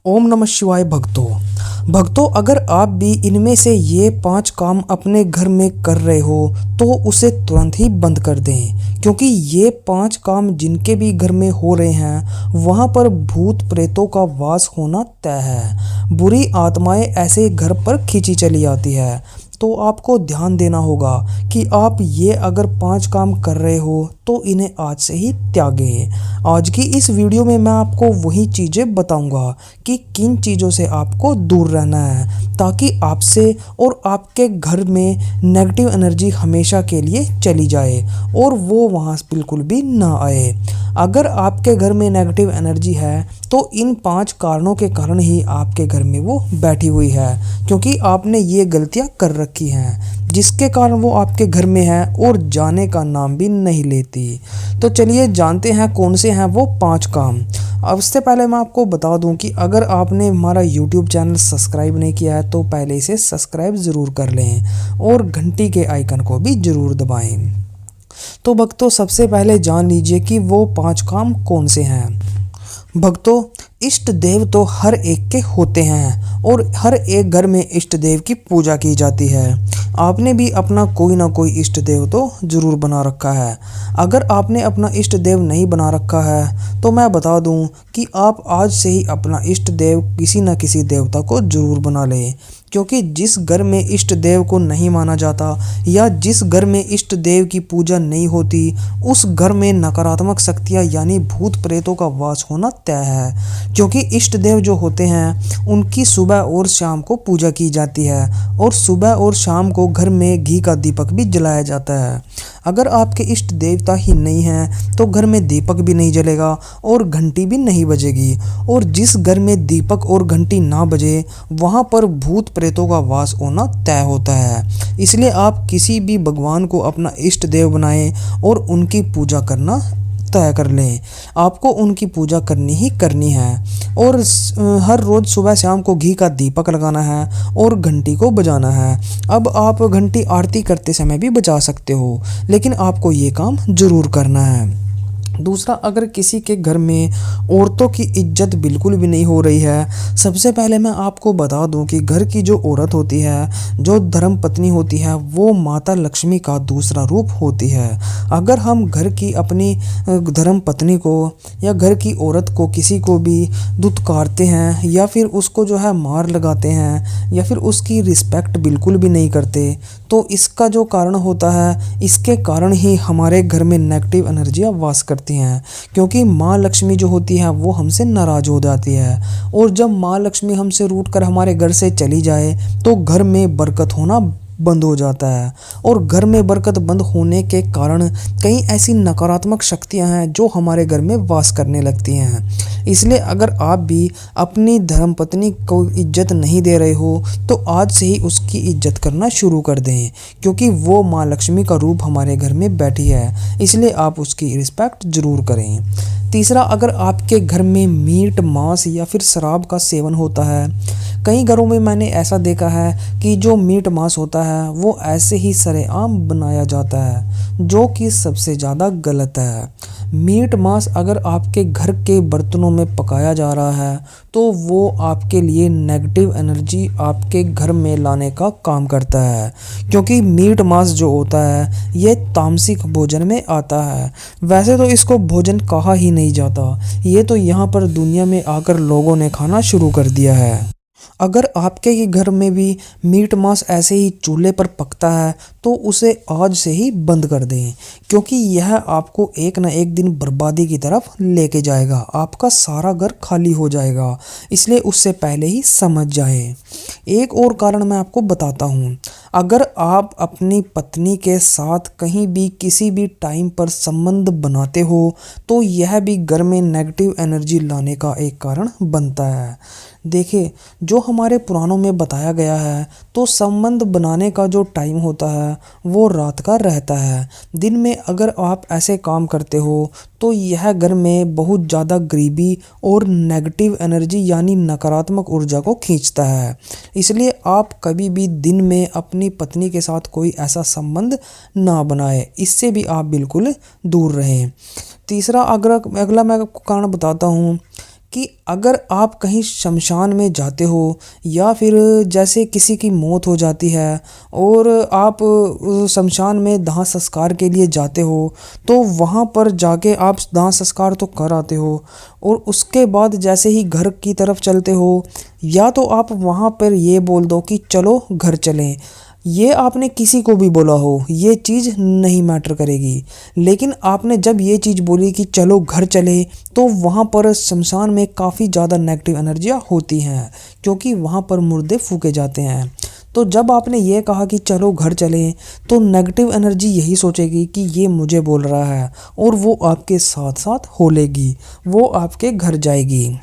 ओम नमः शिवाय भक्तों अगर आप भी इनमें से ये 5 काम अपने घर में कर रहे हो तो उसे तुरंत ही बंद कर दें, क्योंकि ये 5 काम जिनके भी घर में हो रहे हैं वहाँ पर भूत प्रेतों का वास होना तय है। बुरी आत्माएं ऐसे घर पर खींची चली आती है। तो आपको ध्यान देना होगा कि आप ये अगर 5 काम कर रहे हो तो इन्हें आज से ही त्यागें। आज की इस वीडियो में मैं आपको वही चीज़ें बताऊंगा कि किन चीज़ों से आपको दूर रहना है, ताकि आपसे और आपके घर में नेगेटिव एनर्जी हमेशा के लिए चली जाए और वो वहाँ बिल्कुल भी ना आए। अगर आपके घर में नेगेटिव एनर्जी है तो इन 5 कारणों के कारण ही आपके घर में वो बैठी हुई है, क्योंकि आपने ये गलतियां कर रखी हैं जिसके कारण वो आपके घर में है और जाने का नाम भी नहीं लेती। तो चलिए जानते हैं कौन से हैं वो 5 काम। अब इससे पहले मैं आपको बता दूं कि अगर आपने हमारा YouTube चैनल सब्सक्राइब नहीं किया है तो पहले इसे सब्सक्राइब ज़रूर कर लें और घंटी के आइकन को भी ज़रूर दबाएं। तो भक्तों सबसे पहले जान लीजिए कि वो 5 काम कौन से हैं। भक्तों इष्ट देव तो हर एक के होते हैं और हर एक घर में इष्ट देव की पूजा की जाती है। आपने भी अपना कोई ना कोई इष्ट देव तो ज़रूर बना रखा है। अगर आपने अपना इष्ट देव नहीं बना रखा है तो मैं बता दूं कि आप आज से ही अपना इष्ट देव किसी न किसी देवता को ज़रूर बना लें, क्योंकि जिस घर में इष्ट देव को नहीं माना जाता या जिस घर में इष्ट देव की पूजा नहीं होती उस घर में नकारात्मक शक्तियाँ यानी भूत प्रेतों का वास होना तय है। क्योंकि इष्ट देव जो होते हैं उनकी सुबह और शाम को पूजा की जाती है और सुबह और शाम को घर में घी का दीपक भी जलाया जाता है। अगर आपके इष्ट देवता ही नहीं हैं तो घर में दीपक भी नहीं जलेगा और घंटी भी नहीं बजेगी, और जिस घर में दीपक और घंटी ना बजे वहाँ पर भूत प्रेतों का वास होना तय होता है। इसलिए आप किसी भी भगवान को अपना इष्ट देव बनाएं और उनकी पूजा करना तय कर लें। आपको उनकी पूजा करनी ही करनी है और हर रोज़ सुबह शाम को घी का दीपक लगाना है और घंटी को बजाना है। अब आप घंटी आरती करते समय भी बजा सकते हो, लेकिन आपको ये काम ज़रूर करना है। दूसरा, अगर किसी के घर में औरतों की इज्जत बिल्कुल भी नहीं हो रही है, सबसे पहले मैं आपको बता दूं कि घर की जो औरत होती है, जो धर्म पत्नी होती है, वो माता लक्ष्मी का दूसरा रूप होती है। अगर हम घर की अपनी धर्म पत्नी को या घर की औरत को किसी को भी दुत्कारते हैं या फिर उसको जो है मार लगाते हैं या फिर उसकी रिस्पेक्ट बिल्कुल भी नहीं करते, तो इसका जो कारण होता है, इसके कारण ही हमारे घर में नेगेटिव एनर्जियाँ वास करती हैं। क्योंकि माँ लक्ष्मी जो होती है वो हमसे नाराज़ हो जाती है, और जब माँ लक्ष्मी हमसे रूठ कर हमारे घर से चली जाए तो घर में बरकत होना बंद हो जाता है, और घर में बरकत बंद होने के कारण कई ऐसी नकारात्मक शक्तियां हैं जो हमारे घर में वास करने लगती हैं। इसलिए अगर आप भी अपनी धर्मपत्नी को इज्जत नहीं दे रहे हो तो आज से ही उसकी इज्जत करना शुरू कर दें, क्योंकि वो माँ लक्ष्मी का रूप हमारे घर में बैठी है, इसलिए आप उसकी रिस्पेक्ट ज़रूर करें। तीसरा, अगर आपके घर में मीट मांस या फिर शराब का सेवन होता है, कई घरों में मैंने ऐसा देखा है कि जो मीट मांस होता है वो ऐसे ही सरेआम बनाया जाता है, जो कि सबसे ज़्यादा गलत है। मीट मांस अगर आपके घर के बर्तनों में पकाया जा रहा है तो वो आपके लिए नेगेटिव एनर्जी आपके घर में लाने का काम करता है, क्योंकि मीट मांस जो होता है ये तामसिक भोजन में आता है। वैसे तो इसको भोजन कहा ही नहीं जाता, ये तो यहाँ पर दुनिया में आकर लोगों ने खाना शुरू कर दिया है। अगर आपके ही घर में भी मीट मांस ऐसे ही चूल्हे पर पकता है तो उसे आज से ही बंद कर दें, क्योंकि यह आपको एक ना एक दिन बर्बादी की तरफ लेके जाएगा, आपका सारा घर खाली हो जाएगा। इसलिए उससे पहले ही समझ जाए। एक और कारण मैं आपको बताता हूँ। अगर आप अपनी पत्नी के साथ कहीं भी किसी भी टाइम पर संबंध बनाते हो तो यह भी घर में नेगेटिव एनर्जी लाने का एक कारण बनता है। देखिए, जो हमारे पुराणों में बताया गया है तो संबंध बनाने का जो टाइम होता है वो रात का रहता है। दिन में अगर आप ऐसे काम करते हो तो यह घर में बहुत ज़्यादा गरीबी और नेगेटिव एनर्जी यानी नकारात्मक ऊर्जा को खींचता है। इसलिए आप कभी भी दिन में अपनी पत्नी के साथ कोई ऐसा संबंध ना बनाएं, इससे भी आप बिल्कुल दूर रहें। तीसरा, अगला मैं आपको कारण बताता हूँ कि अगर आप कहीं शमशान में जाते हो या फिर जैसे किसी की मौत हो जाती है और आप शमशान में दाह संस्कार के लिए जाते हो, तो वहाँ पर जाके आप दाह संस्कार तो कर आते हो और उसके बाद जैसे ही घर की तरफ चलते हो या तो आप वहाँ पर ये बोल दो कि चलो घर चलें। ये आपने किसी को भी बोला हो, ये चीज़ नहीं मैटर करेगी। लेकिन आपने जब ये चीज़ बोली कि चलो घर चले, तो वहाँ पर शमशान में काफ़ी ज़्यादा नेगेटिव एनर्जियाँ होती हैं, क्योंकि वहाँ पर मुर्दे फूके जाते हैं। तो जब आपने ये कहा कि चलो घर चलें, तो नेगेटिव एनर्जी यही सोचेगी कि ये मुझे बोल रहा है और वो आपके साथ साथ होलेगी, वो आपके घर जाएगी।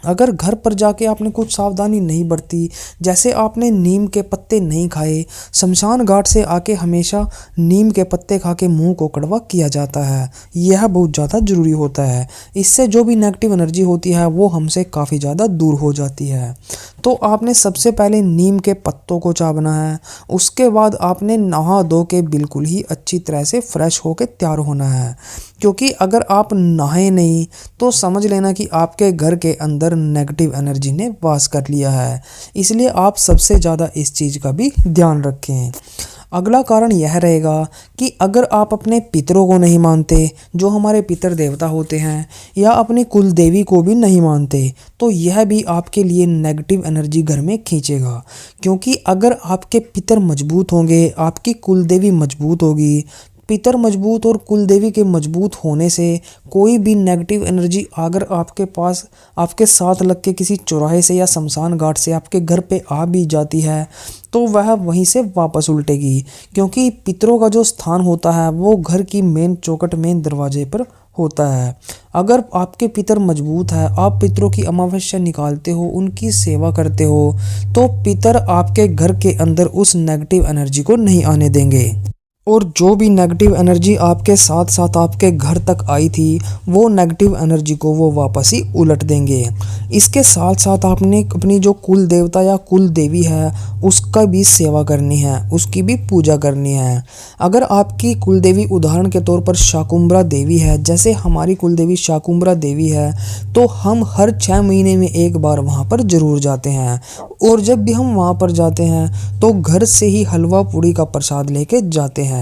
अगर घर पर जाके आपने कुछ सावधानी नहीं बरती, जैसे आपने नीम के पत्ते नहीं खाए, शमशान घाट से आके हमेशा नीम के पत्ते खा के मुँह को कड़वा किया जाता है, यह बहुत ज़्यादा ज़रूरी होता है। इससे जो भी नेगेटिव एनर्जी होती है वो हमसे काफ़ी ज़्यादा दूर हो जाती है। तो आपने सबसे पहले नीम के पत्तों को चावना है, उसके बाद आपने नहा धो के बिल्कुल ही अच्छी तरह से फ्रेश होके तैयार होना है, क्योंकि अगर आप नहाए नहीं तो समझ लेना कि आपके घर के अंदर नेगेटिव एनर्जी ने वास कर लिया है। इसलिए आप सबसे ज़्यादा इस चीज़ का भी ध्यान रखें। अगला कारण यह रहेगा कि अगर आप अपने पितरों को नहीं मानते, जो हमारे पितर देवता होते हैं, या अपनी कुल देवी को भी नहीं मानते, तो यह भी आपके लिए नेगेटिव एनर्जी घर में खींचेगा। क्योंकि अगर आपके पितर मजबूत होंगे, आपकी कुल देवी मजबूत होगी, पितर मजबूत और कुल देवी के मजबूत होने से कोई भी नेगेटिव एनर्जी अगर आपके पास आपके साथ लग के किसी चौराहे से या शमशान घाट से आपके घर पे आ भी जाती है, तो वह वहीं से वापस उल्टेगी। क्योंकि पितरों का जो स्थान होता है वो घर की मेन चौखट, मेन दरवाजे पर होता है। अगर आपके पितर मजबूत है, आप पितरों की अमावस्या निकालते हो, उनकी सेवा करते हो, तो पितर आपके घर के अंदर उस नेगेटिव एनर्जी को नहीं आने देंगे। और जो भी नेगेटिव एनर्जी आपके साथ साथ आपके घर तक आई थी, वो नेगेटिव एनर्जी को वो वापस ही उलट देंगे। इसके साथ साथ आपने अपनी जो कुल देवता या कुल देवी है उसका भी सेवा करनी है, उसकी भी पूजा करनी है। अगर आपकी कुल देवी उदाहरण के तौर पर शाकुंभरा देवी है, जैसे हमारी कुल देवी शाकुंभरा देवी है, तो हम हर 6 महीने में एक बार वहाँ पर ज़रूर जाते हैं। और जब भी हम वहाँ पर जाते हैं तो घर से ही हलवा पूड़ी का प्रसाद लेके जाते हैं।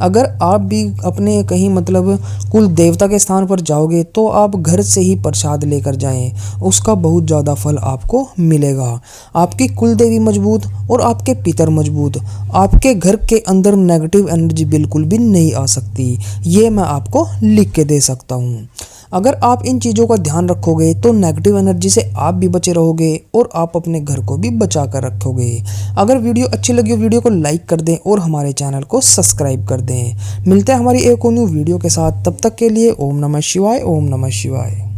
अगर आप भी अपने कहीं मतलब कुल देवता के स्थान पर जाओगे तो आप घर से ही प्रसाद लेकर जाएं, उसका बहुत ज़्यादा फल आपको मिलेगा। आपकी कुल देवी मजबूत और आपके पितर मजबूत, आपके घर के अंदर नेगेटिव एनर्जी बिल्कुल भी नहीं आ सकती, ये मैं आपको लिख के दे सकता हूँ। अगर आप इन चीज़ों का ध्यान रखोगे तो नेगेटिव एनर्जी से आप भी बचे रहोगे और आप अपने घर को भी बचा कर रखोगे। अगर वीडियो अच्छी लगी हो वीडियो को लाइक कर दें और हमारे चैनल को सब्सक्राइब कर दें। मिलते हैं हमारी एक और न्यू वीडियो के साथ, तब तक के लिए ओम नमः शिवाय, ओम नमः शिवाय।